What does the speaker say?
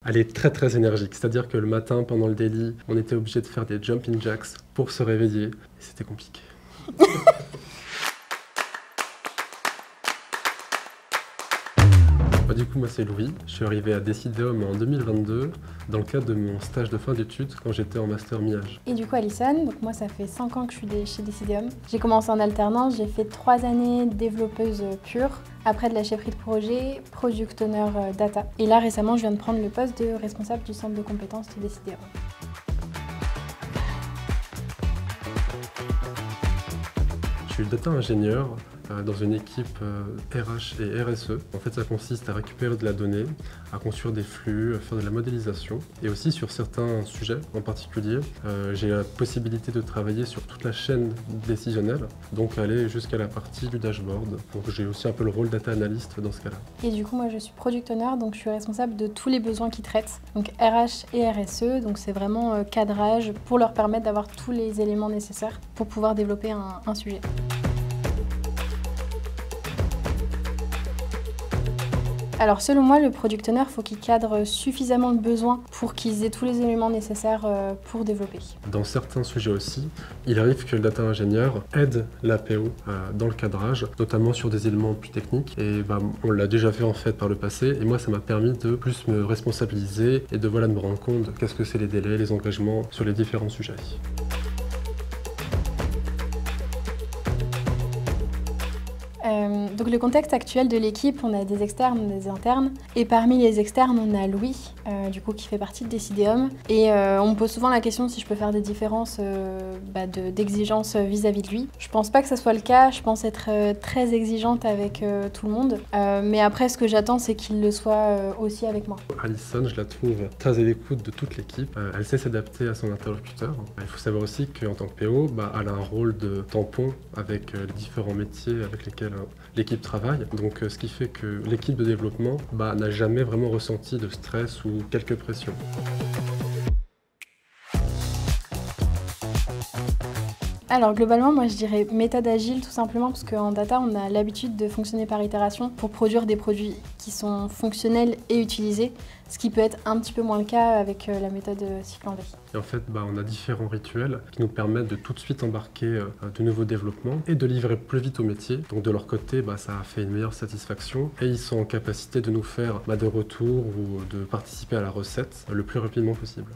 Elle est très énergique, c'est-à-dire que le matin, pendant le daily, on était obligé de faire des jumping jacks pour se réveiller, et c'était compliqué. Du coup, moi c'est Louis, je suis arrivé à Decideum en 2022 dans le cadre de mon stage de fin d'études quand j'étais en master MIAGE. Et du coup Alison, donc moi ça fait 5 ans que je suis chez Decideum. J'ai commencé en alternance, j'ai fait 3 années développeuse pure, après de la chefferie de projet, product owner data. Et là récemment je viens de prendre le poste de responsable du centre de compétences de Decideum. Je suis data ingénieur dans une équipe RH et RSE. En fait, ça consiste à récupérer de la donnée, à construire des flux, à faire de la modélisation. Et aussi sur certains sujets en particulier, j'ai la possibilité de travailler sur toute la chaîne décisionnelle, donc aller jusqu'à la partie du dashboard. Donc j'ai aussi un peu le rôle data analyst dans ce cas-là. Et du coup, moi je suis product owner, donc je suis responsable de tous les besoins qu'ils traitent. Donc RH et RSE, donc c'est vraiment cadrage pour leur permettre d'avoir tous les éléments nécessaires pour pouvoir développer un sujet. Alors selon moi, le product owner, il faut qu'il cadre suffisamment le besoin pour qu'ils aient tous les éléments nécessaires pour développer. Dans certains sujets aussi, il arrive que le data ingénieur aide l'APO dans le cadrage, notamment sur des éléments plus techniques. Et on l'a déjà fait en fait par le passé, et moi ça m'a permis de plus me responsabiliser et de me rendre compte de qu'est-ce que c'est les délais, les engagements sur les différents sujets. Donc le contexte actuel de l'équipe, on a des externes, on a des internes. Et parmi les externes, on a Louis, du coup, qui fait partie de Decideum. Et on me pose souvent la question si je peux faire des différences d'exigence vis-à-vis de lui. Je pense pas que ça soit le cas, je pense être très exigeante avec tout le monde. Mais après, ce que j'attends, c'est qu'il le soit aussi avec moi. Alison, je la trouve très à l'écoute de toute l'équipe. Elle sait s'adapter à son interlocuteur. Il faut savoir aussi qu'en tant que PO, elle a un rôle de tampon avec les différents métiers avec lesquels l'équipe travaille. Donc ce qui fait que l'équipe de développement n'a jamais vraiment ressenti de stress ou quelques pressions. Alors globalement, moi je dirais méthode agile tout simplement parce qu'en data, on a l'habitude de fonctionner par itération pour produire des produits qui sont fonctionnels et utilisés, ce qui peut être un petit peu moins le cas avec la méthode cycle en V. Et en fait, on a différents rituels qui nous permettent de tout de suite embarquer de nouveaux développements et de livrer plus vite au métier. Donc de leur côté, ça a fait une meilleure satisfaction et ils sont en capacité de nous faire des retours ou de participer à la recette le plus rapidement possible.